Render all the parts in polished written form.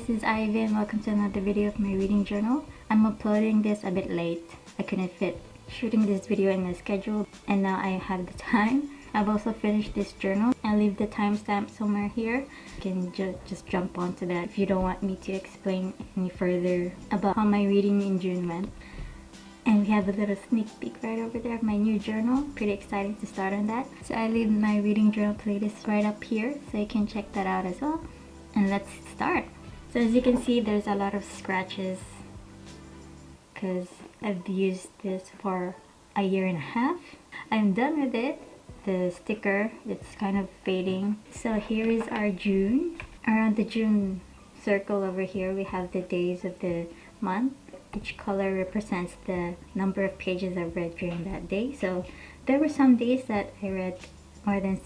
this is Ivy and welcome to another video of my reading journal. I'm uploading this a bit late. I couldn't fit shooting this video in my schedule and now I have the time. I've also finished this journal. I'll leave the timestamp somewhere here. You can just jump onto that if you don't want me to explain any further about how my reading in June went. And we have a little sneak peek right over there of my new journal. Pretty excited to start on that. So I leave my reading journal playlist right up here so you can check that out as well. And let's start. So as you can see, there's a lot of scratches because I've used this for a year and a half. I'm done with it. The sticker, it's kind of fading. So here is our June. Around the June circle over here, we have the days of the month. Each color represents the number of pages I've read during that day. So there were some days that I read more than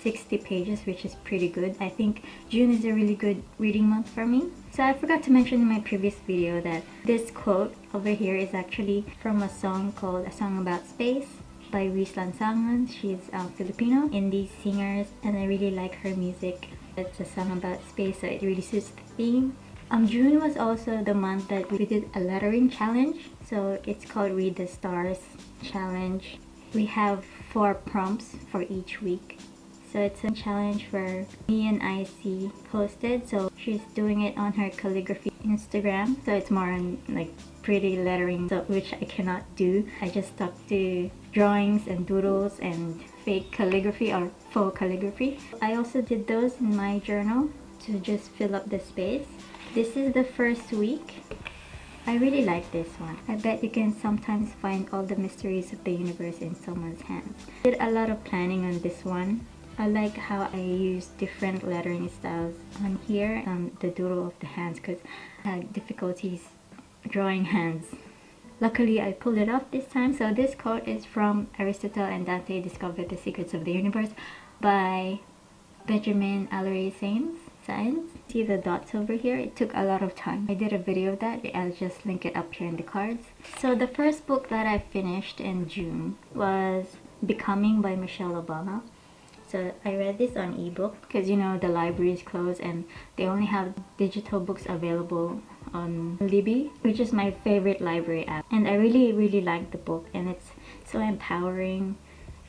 60 pages, which is pretty good. I think June is a really good reading month for me. So I forgot to mention in my previous video that this quote over here is actually from a song called A Song About Space by Rhys Lansangan. She's Filipino indie singer and I really like her music. It's a song about space, so it really suits the theme. June was also the month that we did a lettering challenge. So it's called Read the Stars Challenge. We have 4 prompts for each week. So it's a challenge where me and IC posted. So she's doing it on her calligraphy Instagram. So it's more on like pretty lettering, so which I cannot do. I just stuck to drawings and doodles and fake calligraphy or faux calligraphy. I also did those in my journal to just fill up the space. This is the first week. I really like this one. I bet you can sometimes find all the mysteries of the universe in someone's hands. I did a lot of planning on this one. I like how I use different lettering styles on here, the doodle of the hands, because I had difficulties drawing hands. Luckily, I pulled it off this time. So this quote is from Aristotle and Dante Discovered the Secrets of the Universe by Benjamin Alary Sainz. See the dots over here? It took a lot of time. I did a video of that. I'll just link it up here in the cards. So the first book that I finished in June was Becoming by Michelle Obama. So I read this on ebook because you know the library is closed and they only have digital books available on Libby, which is my favorite library app. And I really like the book and it's so empowering,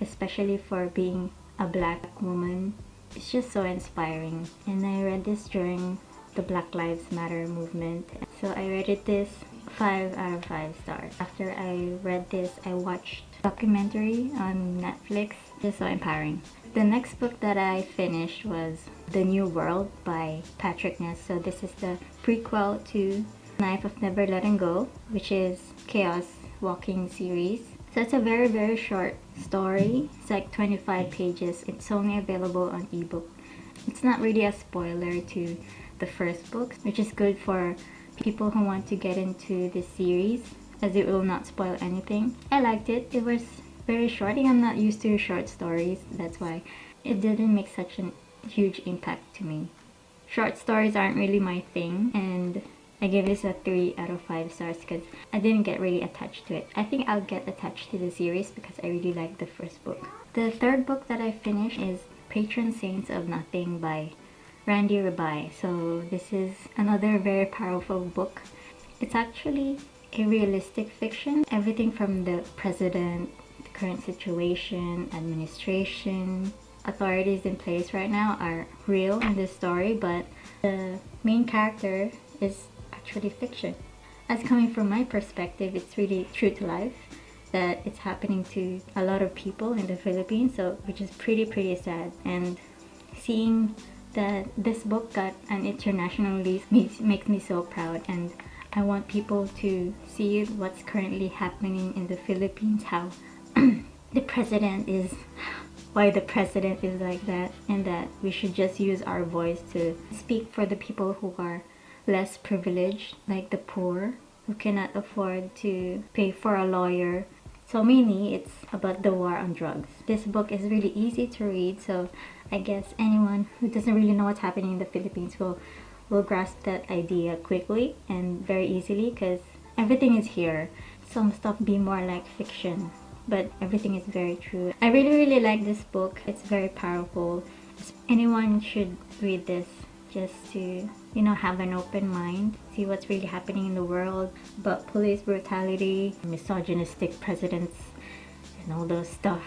especially for being a black woman. It's just so inspiring. And I read this during the Black Lives Matter movement. So I rated this 5 out of 5 stars. After I read this, I watched a documentary on Netflix. Just so empowering. The next book that I finished was The New World by Patrick Ness. So this is the prequel to Knife of Never Letting Go, which is Chaos Walking series. So it's a very short story. It's like 25 pages. It's only available on ebook. It's not really a spoiler to the first book, which is good for people who want to get into this series as it will not spoil anything. I liked it. It was very short. I'm not used to short stories. That's why it didn't make such a huge impact to me. Short stories aren't really my thing and I gave this a 3 out of 5 stars because I didn't get really attached to it. I think I'll get attached to the series because I really liked the first book. The third book that I finished is Patron Saints of Nothing by Randy Rabai. So this is another very powerful book. It's actually a realistic fiction. Everything from the president, the current situation, administration, authorities in place right now are real in this story, but the main character is actually fiction. As coming from my perspective, it's really true to life that it's happening to a lot of people in the Philippines, so which is pretty sad. And seeing that this book got an international release makes me so proud, and I want people to see what's currently happening in the Philippines, how the president is, why the president is like that, and that we should just use our voice to speak for the people who are less privileged, like the poor who cannot afford to pay for a lawyer. So mainly it's about the war on drugs. This book is really easy to read, so I guess anyone who doesn't really know what's happening in the Philippines will grasp that idea quickly and very easily because everything is here. Some stuff be more like fiction, but everything is very true. I really like this book. It's very powerful. Anyone should read this just to, you know, have an open mind, see what's really happening in the world, but police brutality, misogynistic presidents, and all those stuff.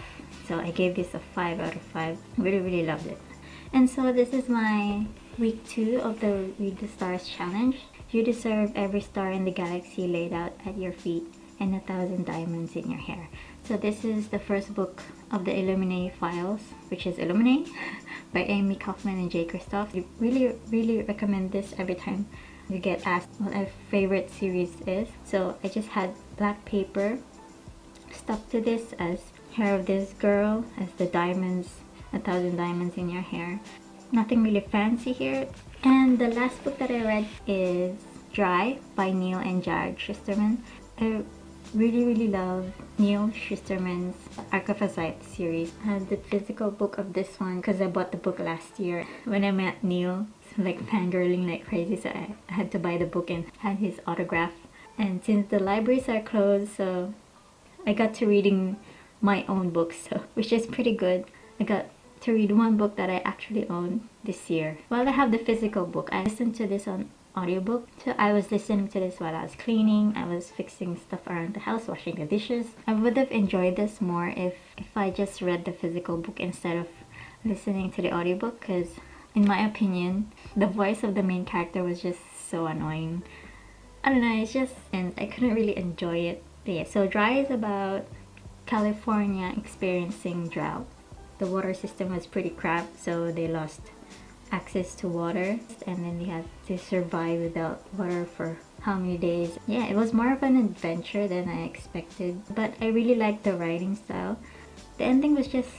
So I gave this a 5 out of 5. Really loved it. And so this is my week 2 of the Read the Stars challenge. You deserve every star in the galaxy laid out at your feet and 1,000 diamonds in your hair. So this is the first book of the Illuminae files, which is Illuminae by Amy Kaufman and Jay Kristoff. I really recommend this every time you get asked what my favorite series is. So I just had black paper stuck to this as hair of this girl, as the diamonds, 1,000 diamonds in your hair. Nothing really fancy here. And the last book that I read is Dry by Neil and Jared Shusterman. I really love Neil Shusterman's Arc of a Scythe series. I had the physical book of this one because I bought the book last year when I met Neil. So like fangirling like crazy, so I had to buy the book and had his autograph. And since the libraries are closed, so I got to reading my own books, so which is pretty good. I got to read one book that I actually own this year. While I have the physical book, I listened to this on audiobook. So I was listening to this while I was cleaning, I was fixing stuff around the house, washing the dishes. I would have enjoyed this more if I just read the physical book instead of listening to the audiobook, because in my opinion, the voice of the main character was just so annoying. I don't know, it's just, and I couldn't really enjoy it. But yeah, so Dry is about California experiencing drought. The water system was pretty crap, so they lost access to water, and then they had to survive without water for how many days. Yeah, it was more of an adventure than I expected, but I really liked the writing style. The ending was just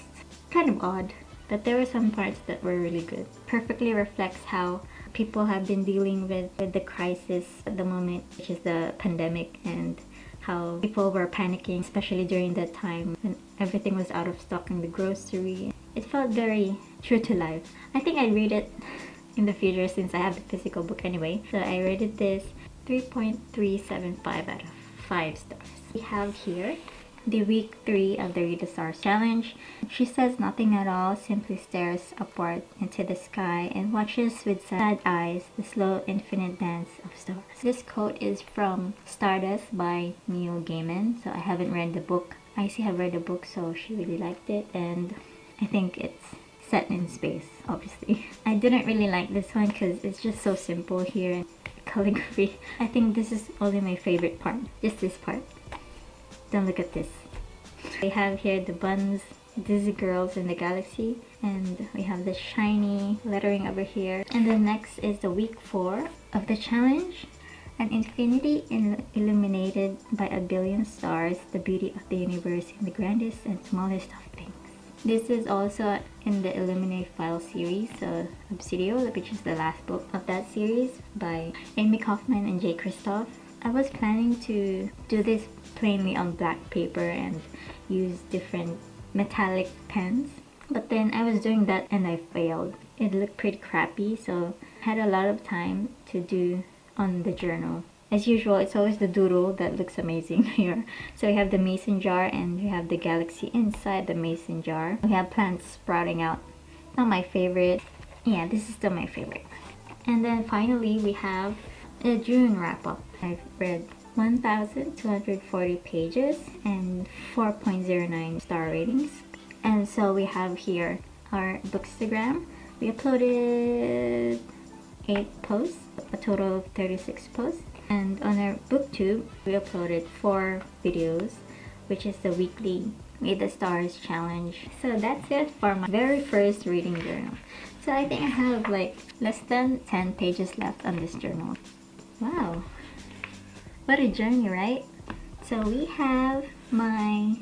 kind of odd, but there were some parts that were really good. Perfectly reflects how people have been dealing with the crisis at the moment, which is the pandemic, and how people were panicking, especially during that time when everything was out of stock in the grocery. It felt very true to life. I think I'd read it in the future since I have the physical book anyway. So I rated this 3.375 out of 5 stars. We have here the week 3 of the Read the Stars challenge. She says nothing at all, simply stares upward into the sky and watches with sad eyes the slow infinite dance of stars. This quote is from Stardust by Neil Gaiman. So I haven't read the book. Icy have read the book, so she really liked it, and I think it's set in space, obviously. I didn't really like this one because it's just so simple here and calligraphy. I think this is only my favorite part, just this part. Don't look at this. We have here the buns, Dizzy Girls in the Galaxy, and we have the shiny lettering over here. And then next is the week 4 of the challenge. An infinity illuminated by a billion stars, the beauty of the universe in the grandest and smallest of things. This is also in the Illuminae file series, Obsidio, which is the last book of that series by Amy Kaufman and Jay Kristoff. I was planning to do this plainly on black paper and use different metallic pens, but then I was doing that and I failed. It looked pretty crappy, so I had a lot of time to do on the journal. As usual, it's always the doodle that looks amazing here. So we have the mason jar and we have the galaxy inside the mason jar. We have plants sprouting out. Not my favorite. Yeah, this is still my favorite. And then finally we have a June wrap-up. I've read 1,240 pages and 4.09 star ratings. And so we have here our Bookstagram. We uploaded 8 posts, a total of 36 posts. And on our booktube, we uploaded 4 videos, which is the weekly Read the Stars challenge. So that's it for my very first reading journal. So I think I have like less than 10 pages left on this journal. Wow, what a journey, right? So we have my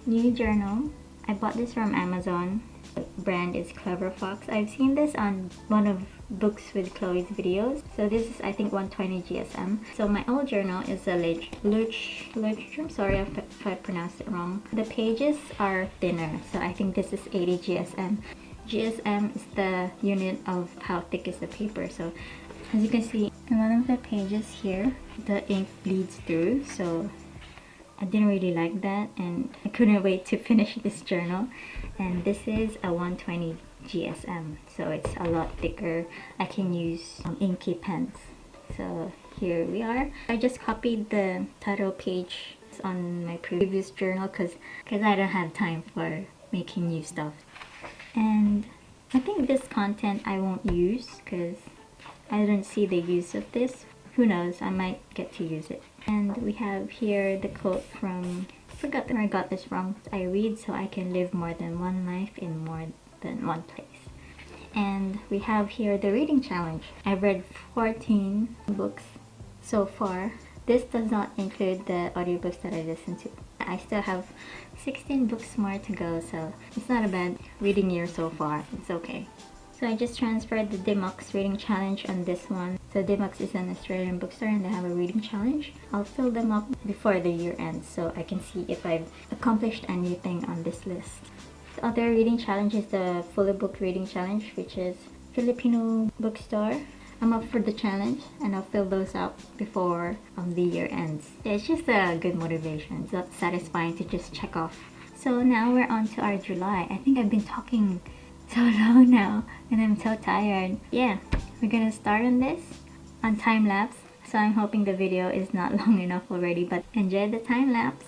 new journal. I bought this from Amazon. The brand is Clever Fox. I've seen this on one of Books with Chloe's videos. So this is, I think, 120 GSM. So my old journal is a Leuchtturm. I'm sorry if I pronounced it wrong. The pages are thinner, so I think this is 80 GSM. GSM is the unit of how thick is the paper. So as you can see, in one of the pages here, the ink bleeds through. So I didn't really like that, and I couldn't wait to finish this journal. And this is a 120 GSM, so it's a lot thicker. I can use inky pens. So here we are. I just copied the title page on my previous journal because I don't have time for making new stuff. And I think this content I won't use because I don't see the use of this. Who knows, I might get to use it. And we have here the quote from, I forgot where I got this from. I read so I can live more than one life in more than one place. And we have here the reading challenge. I've read 14 books so far. This does not include the audiobooks that I listened to. I still have 16 books more to go, so it's not a bad reading year so far. It's okay. So I just transferred the Dimmox reading challenge on this one. So Dimmox is an Australian bookstore and they have a reading challenge. I'll fill them up before the year ends so I can see if I've accomplished anything on this list. The other reading challenge is the Fully Booked reading challenge, which is Filipino bookstore. I'm up for the challenge and I'll fill those up before the year ends. Yeah, it's just a good motivation. It's not satisfying to just check off. So now we're on to our July. I think I've been talking so long now and I'm so tired. Yeah, we're gonna start on this on time lapse. So I'm hoping the video is not long enough already, but enjoy the time lapse.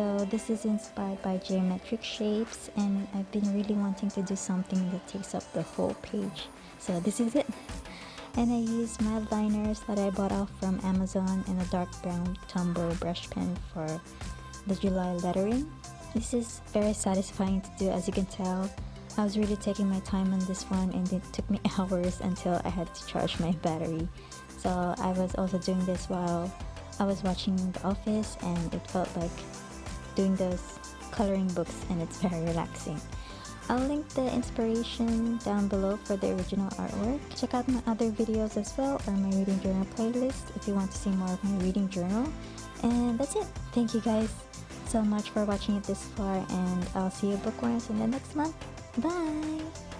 So this is inspired by geometric shapes, and I've been really wanting to do something that takes up the whole page. So this is it. And I used matte liners that I bought off from Amazon and a dark brown Tombow brush pen for the July lettering. This is very satisfying to do, as you can tell. I was really taking my time on this one, and it took me hours until I had to charge my battery. So I was also doing this while I was watching The Office, and it felt like doing those coloring books, and it's very relaxing. I'll link the inspiration down below for the original artwork. Check out my other videos as well, or my reading journal playlist if you want to see more of my reading journal. And that's it. Thank you guys so much for watching it this far, and I'll see you bookworms in the next month. Bye!